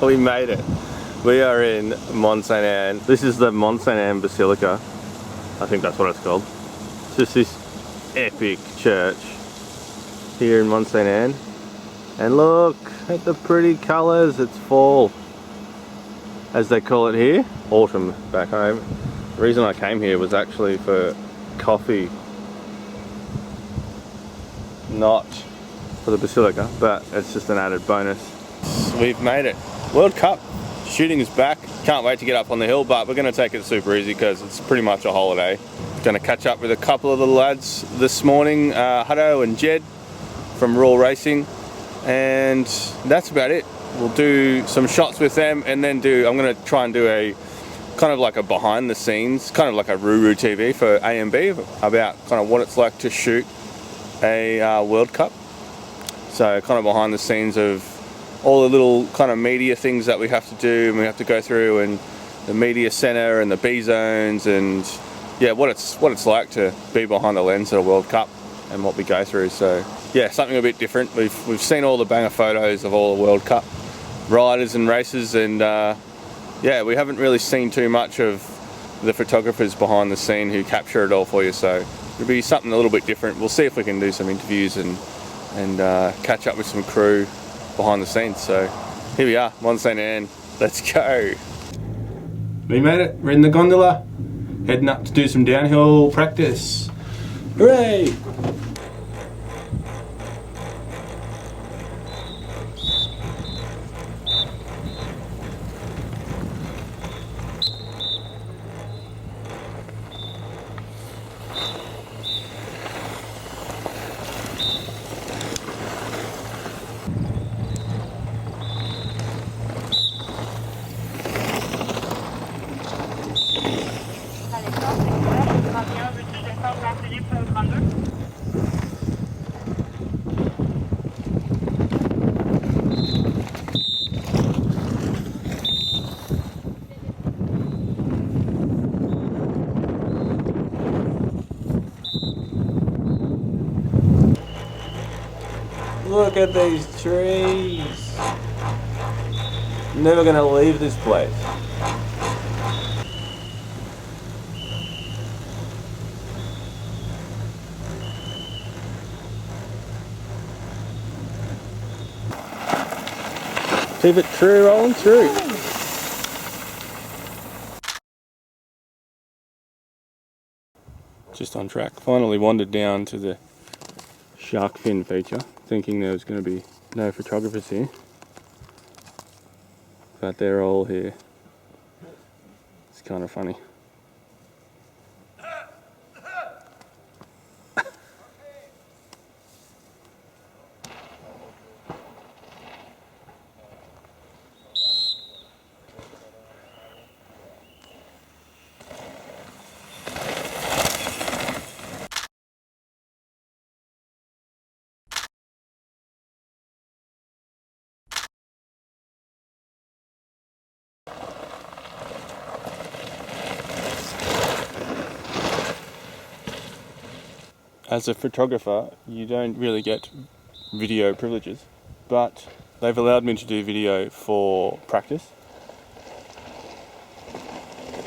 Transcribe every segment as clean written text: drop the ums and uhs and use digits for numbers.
We made it. We are in Mont Sainte Anne. This is the Mont Sainte Anne Basilica. I think that's what it's called. It's just this epic church here in Mont Sainte Anne. And look at the pretty colours. It's fall, as they call it here. Autumn back home. The reason I came here was actually for coffee, not for the Basilica, but it's just an added bonus. We've made it. World Cup shooting is back. Can't wait to get up on the hill, but we're going to take it super easy because it's pretty much a holiday. Going to catch up with a couple of the lads this morning, Hutto and Jed from Raw Racing, and that's about it. We'll do some shots with them, and then I'm going to try and do a kind of like a behind the scenes, kind of like a Ruru TV for AMB, about kind of what it's like to shoot a World Cup. So kind of behind the scenes of all the little kind of media things that we have to do, and we have to go through, and the media center and the B zones, and yeah, what it's like to be behind the lens at a World Cup and what we go through. So yeah, something a bit different. We've seen all the banger photos of all the World Cup riders and races, and yeah, we haven't really seen too much of the photographers behind the scene who capture it all for you. So it'll be something a little bit different. We'll see if we can do some interviews and catch up with some crew behind the scenes. So here we are, Mont Sainte Anne. Let's go. We made it. We're in the gondola, heading up to do some downhill practice. Hooray! Look at these trees. Never gonna leave this place. Keep it true, rolling through. Just on track. Finally wandered down to the shark fin feature, thinking there was going to be no photographers here, but they're all here. It's kind of funny. As a photographer, you don't really get video privileges, but they've allowed me to do video for practice.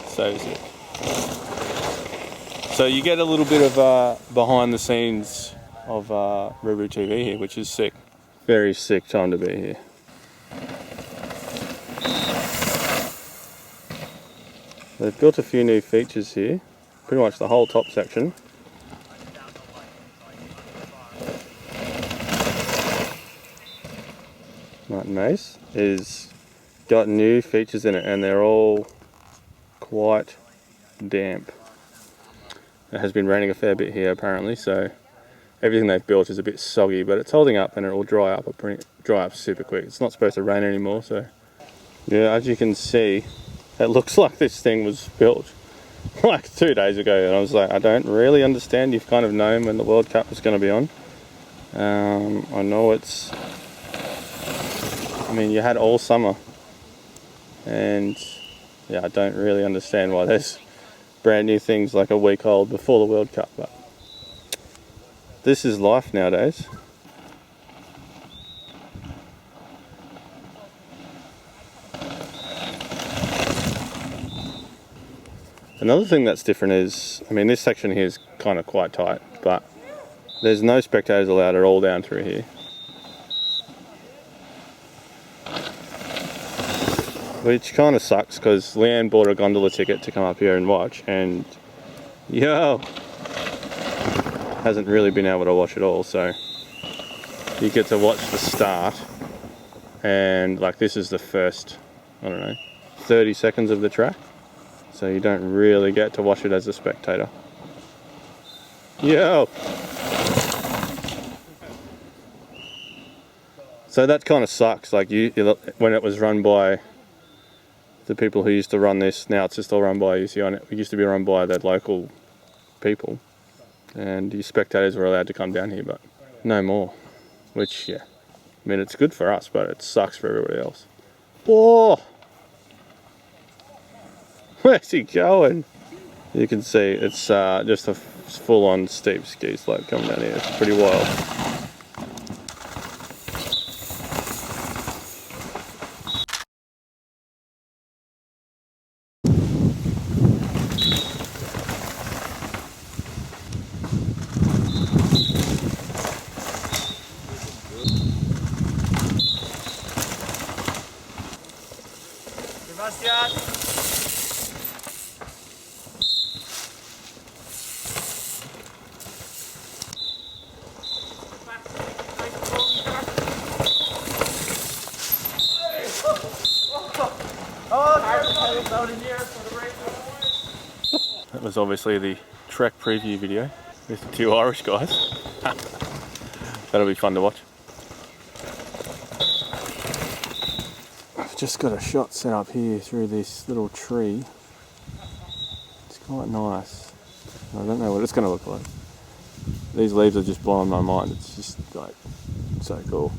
So sick. So you get a little bit of behind the scenes of Ruru TV here, which is sick. Very sick time to be here. They've built a few new features here, pretty much the whole top section. Martin Mace is got new features in it, and they're all quite damp. It has been raining a fair bit here apparently, so everything they've built is a bit soggy, but it's holding up and it will dry up super quick. It's not supposed to rain anymore, so yeah, as you can see, it looks like this thing was built like 2 days ago, and I was like, I don't really understand. You've kind of known when the World Cup was going to be on. I know I mean, you had all summer, and yeah, I don't really understand why there's brand new things like a week old before the World Cup, but this is life nowadays. Another thing that's different is, I mean, this section here is kind of quite tight, but there's no spectators allowed at all down through here. Which kind of sucks, because Leanne bought a gondola ticket to come up here and watch, and yo, hasn't really been able to watch it all. So you get to watch the start, and like this is the first, I don't know, 30 seconds of the track, so you don't really get to watch it as a spectator. Yo! So that kind of sucks. Like when it was run by the people who used to run this, now it's just all run by, you see on it, it used to be run by the local people, and the spectators were allowed to come down here, but no more. Which, yeah, I mean, it's good for us, but it sucks for everybody else. Oh! Where's he going? You can see it's just a full-on steep ski slope coming down here. It's pretty wild. That was obviously the Trek preview video with the two Irish guys. That'll be fun to watch. I've just got a shot set up here through this little tree. It's quite nice. I don't know what it's going to look like. These leaves are just blowing my mind. It's just like so cool.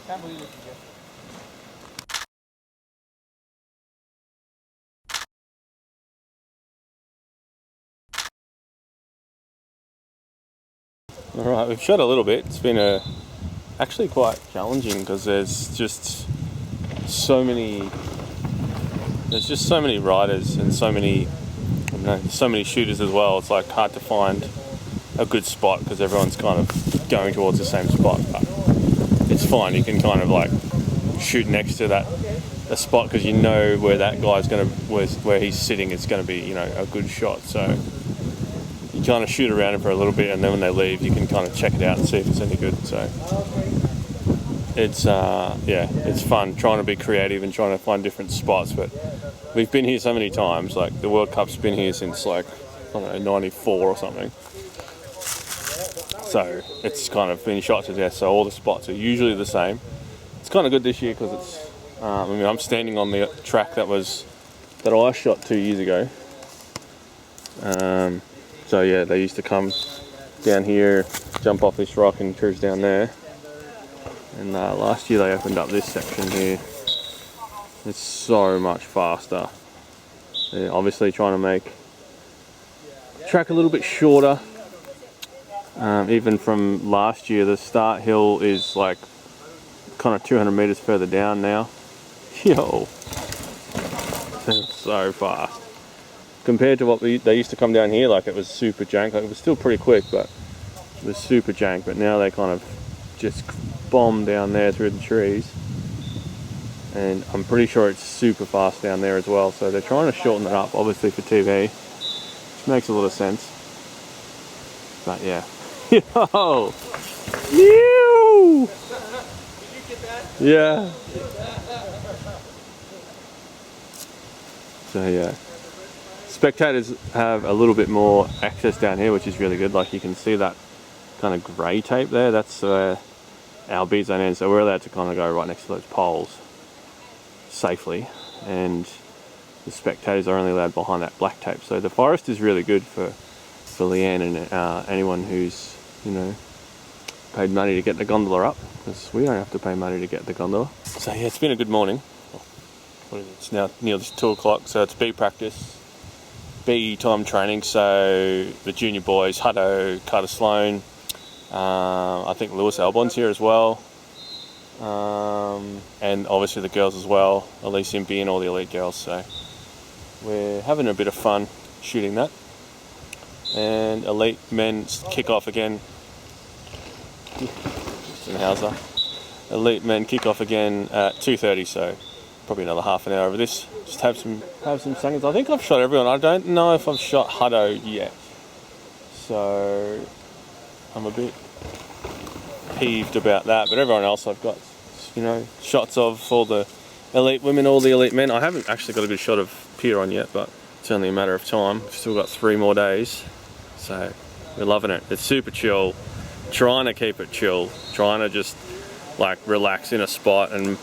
Can't believe it. Alright, we've shot a little bit. It's been actually quite challenging because there's just so many riders and so many shooters as well. It's like hard to find a good spot because everyone's kind of going towards the same spot, but it's fine. You can kind of like shoot next to a spot because you know where that guy's where he's sitting, it's going to be, you know, a good shot. So you kind of shoot around it for a little bit, and then when they leave, you can kind of check it out and see if it's any good. So it's yeah, it's fun trying to be creative and trying to find different spots. But we've been here so many times. Like the World Cup's been here since like, I don't know, 94 or something. So it's kind of been shot to death. So all the spots are usually the same. It's kind of good this year because it's. I mean, I'm standing on the track that I shot 2 years ago. So yeah, they used to come down here, jump off this rock and cruise down there. And last year they opened up this section here. It's so much faster. They're obviously trying to make the track a little bit shorter. Even from last year, the start hill is like kind of 200 meters further down now. Yo, it's so fast. Compared to what they used to come down here, like it was super jank. Like it was still pretty quick, but it was super jank. But now they kind of just bomb down there through the trees. And I'm pretty sure it's super fast down there as well. So they're trying to shorten it up, obviously for TV, which makes a lot of sense. But yeah. Yo! Ew! Did you get that? Yeah. So yeah. Spectators have a little bit more access down here, which is really good. Like you can see that kind of grey tape there. That's our bead zone end. So we're allowed to kind of go right next to those poles safely. And the spectators are only allowed behind that black tape. So the forest is really good for Leanne and anyone who's, you know, paid money to get the gondola up, because we don't have to pay money to get the gondola. So yeah, it's been a good morning. What is it? It's now nearly 2 o'clock, so it's B practice, B time training. So the junior boys, Hutto, Carter Sloan, I think Lewis Albon's here as well, and obviously the girls as well, Elise Impey and all the elite girls. So we're having a bit of fun shooting that. And elite men kick off again. Elite men kick off again at 2:30, so probably another half an hour of this. Just have some seconds. I think I've shot everyone. I don't know if I've shot Hutto yet, so I'm a bit peeved about that. But everyone else I've got, you know, shots of all the elite women, all the elite men. I haven't actually got a good shot of Piron yet, but it's only a matter of time. We've still got 3 more days, so we're loving it. It's super chill. Trying to keep it chill, trying to just like relax in a spot and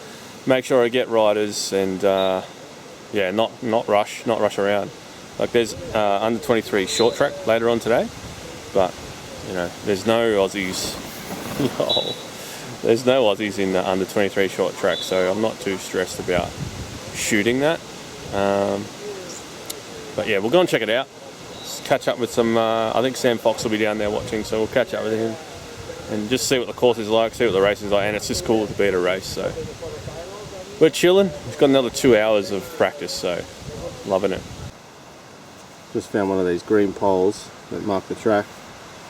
make sure I get riders and yeah, not rush around. Like there's under 23 short track later on today, but you know, there's no Aussies. There's no Aussies in the under 23 short track, so I'm not too stressed about shooting that. But yeah, we'll go and check it out. Just catch up with some. I think Sam Fox will be down there watching, so we'll catch up with him and just see what the course is like, see what the race is like, and it's just cool to be at a race. So we're chilling. We've got another 2 hours of practice, so loving it. Just found one of these green poles that mark the track.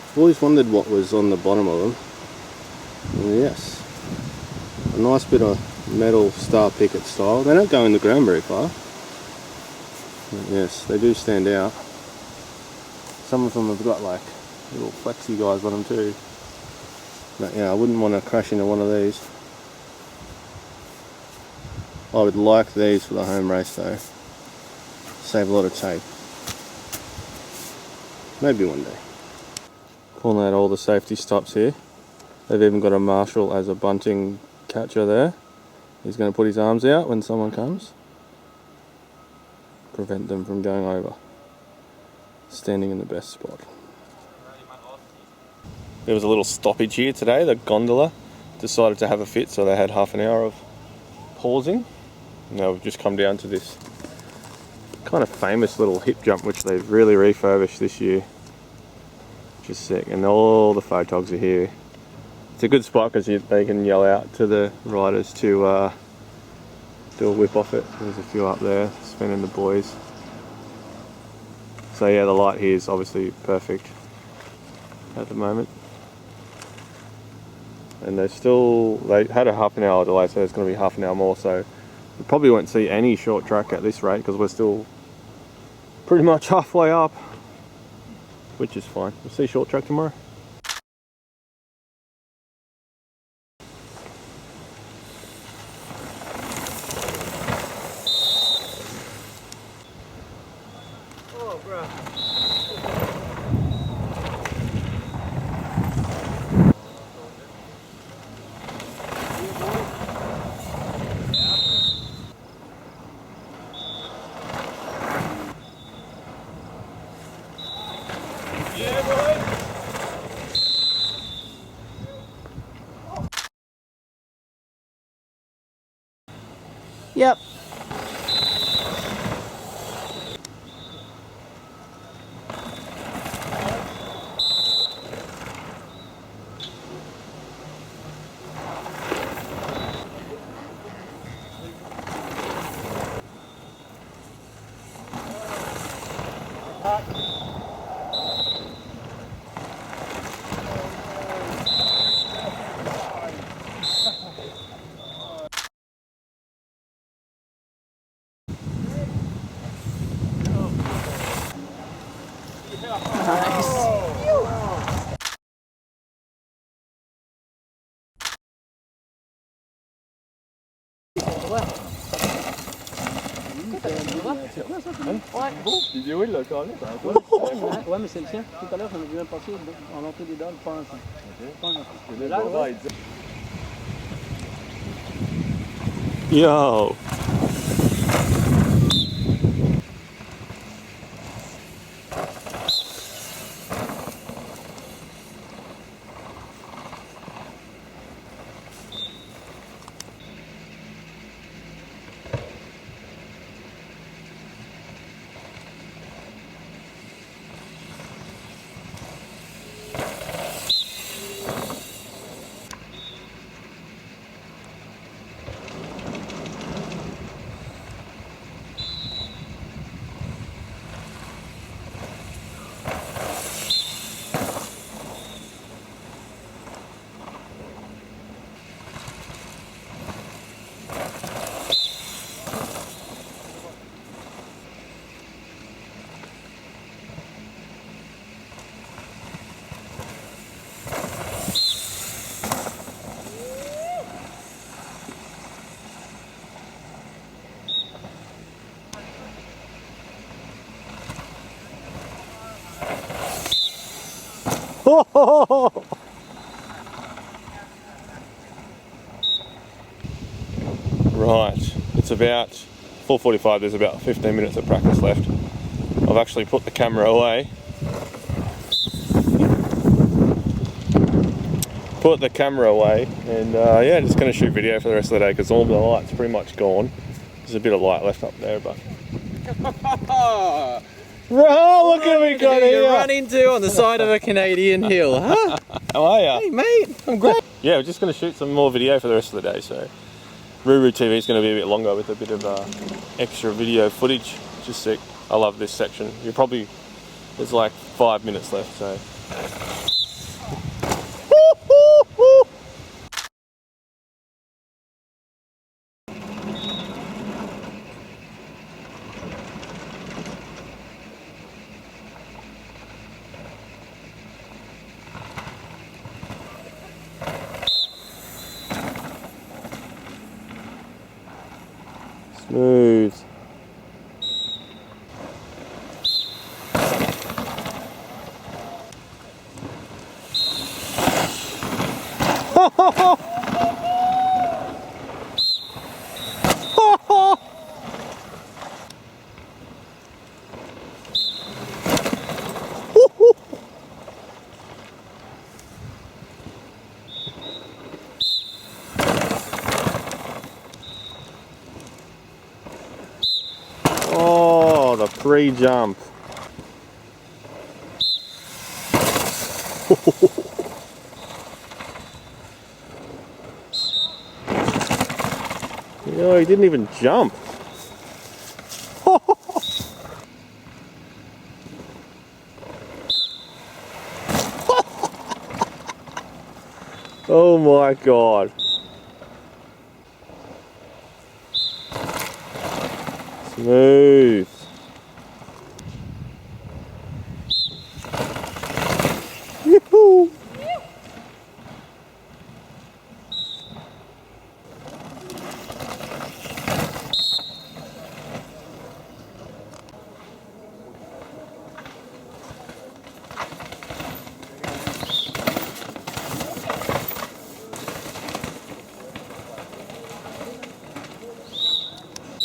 I've always wondered what was on the bottom of them. And yes, a nice bit of metal star picket style. They don't go in the ground very far. But yes, they do stand out. Some of them have got like little flexi guys on them too. But yeah, I wouldn't want to crash into one of these. I would like these for the home race though. Save a lot of tape. Maybe one day. Pulling out all the safety stops here. They've even got a marshal as a bunting catcher there. He's going to put his arms out when someone comes. Prevent them from going over. Standing in the best spot. There was a little stoppage here today. The gondola decided to have a fit, so they had half an hour of pausing. Now we've just come down to this kind of famous little hip jump, which they've really refurbished this year. Which is sick, and all the photogs are here. It's a good spot because they can yell out to the riders to do a whip off it. There's a few up there, Sven and the boys. So yeah, the light here is obviously perfect at the moment. And they had a half an hour delay, so there's going to be half an hour more, so we probably won't see any short track at this rate because we're still pretty much halfway up, which is fine. We'll see short track tomorrow. Oh, bro. Yep. Ouais, mais c'est le sien. Tout à l'heure, on a vu même passer en entrée des dalles, pas un. Yo! Right, it's about 4:45. There's about 15 minutes of practice left. I've actually put the camera away. And yeah, just going to shoot video for the rest of the day because all the light's pretty much gone. There's a bit of light left up there, but... Oh, look at me, Connie! You run into on the side of a Canadian hill, huh? How are ya? Hey, mate, I'm great. Yeah, we're just going to shoot some more video for the rest of the day, so... Ruru TV is going to be a bit longer with a bit of extra video footage, which is sick. I love this section. There's like 5 minutes left, so... Smooth. Oh, the pre-jump. No, he didn't even jump. Oh my God. Smooth. Yoo-hoo.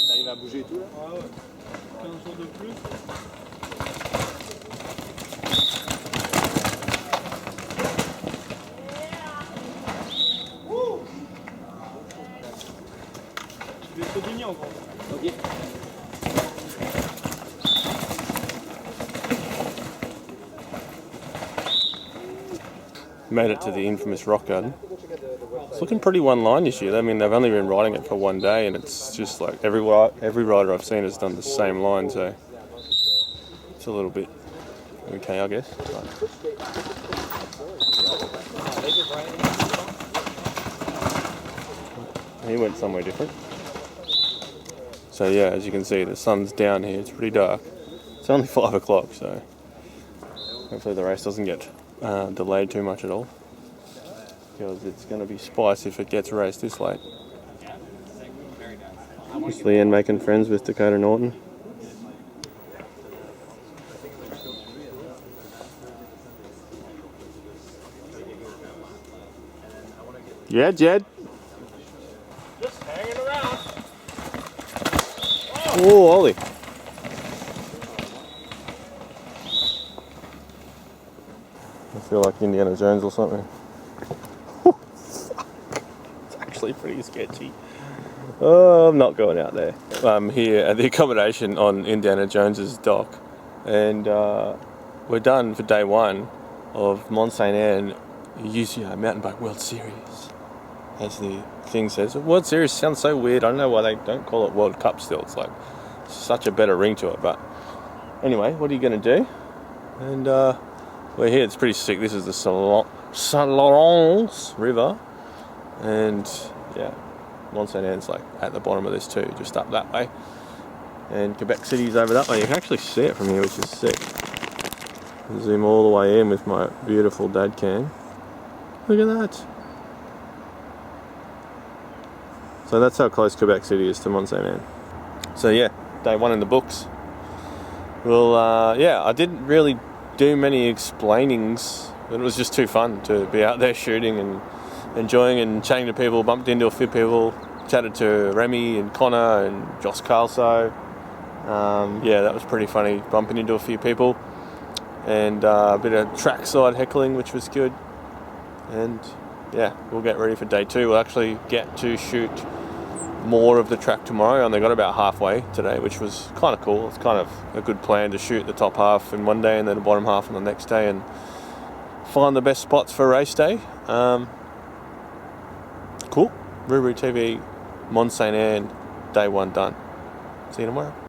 T'arrives à bouger et tout là? Ah ouais. 15 jours de plus. Tu vais te digner encore. Ok. Made it to the infamous rock garden. It's looking pretty one line this year. I mean, they've only been riding it for one day, and it's just like every rider I've seen has done the same line, so it's a little bit okay, I guess. But he went somewhere different. So yeah, as you can see, the sun's down here. It's pretty dark. It's only 5 o'clock, so hopefully the race doesn't get delayed too much at all, because it's going to be spice if it gets raced this late. It's Leanne making friends with Dakota Norton. Yeah, Jed. Just hanging around. Oh, Ollie. I feel like Indiana Jones or something. It's actually pretty sketchy. Oh, I'm not going out there. I'm here at the accommodation on Indiana Jones's dock, and we're done for day one of Mont Sainte Anne UCI Mountain Bike World Series. As the thing says, World Series sounds so weird. I don't know why they don't call it World Cup still. It's like such a better ring to it. But anyway, what are you going to do? And we're here. It's pretty sick. This is the Saint Laurence River, and yeah, Mont Sainte Anne's like at the bottom of this too, just up that way. And Quebec City's over that way. You can actually see it from here, which is sick. Zoom all the way in with my beautiful dad cam. Look at that. So that's how close Quebec City is to Mont Sainte Anne. So yeah, day one in the books. Well, yeah, I didn't really do many explainings it was just too fun to be out there shooting and enjoying and chatting to people. Bumped into a few people, chatted to Remy and Connor and Josh Carlso. Yeah, that was pretty funny, bumping into a few people, and a bit of trackside heckling, which was good. And yeah, we'll get ready for day 2. We'll actually get to shoot more of the track tomorrow, and they got about halfway today, which was kind of cool. It's kind of a good plan to shoot the top half in one day and then the bottom half on the next day, and find the best spots for race day. Cool. Ruru TV, Mont Sainte Anne, day 1 done. See you tomorrow.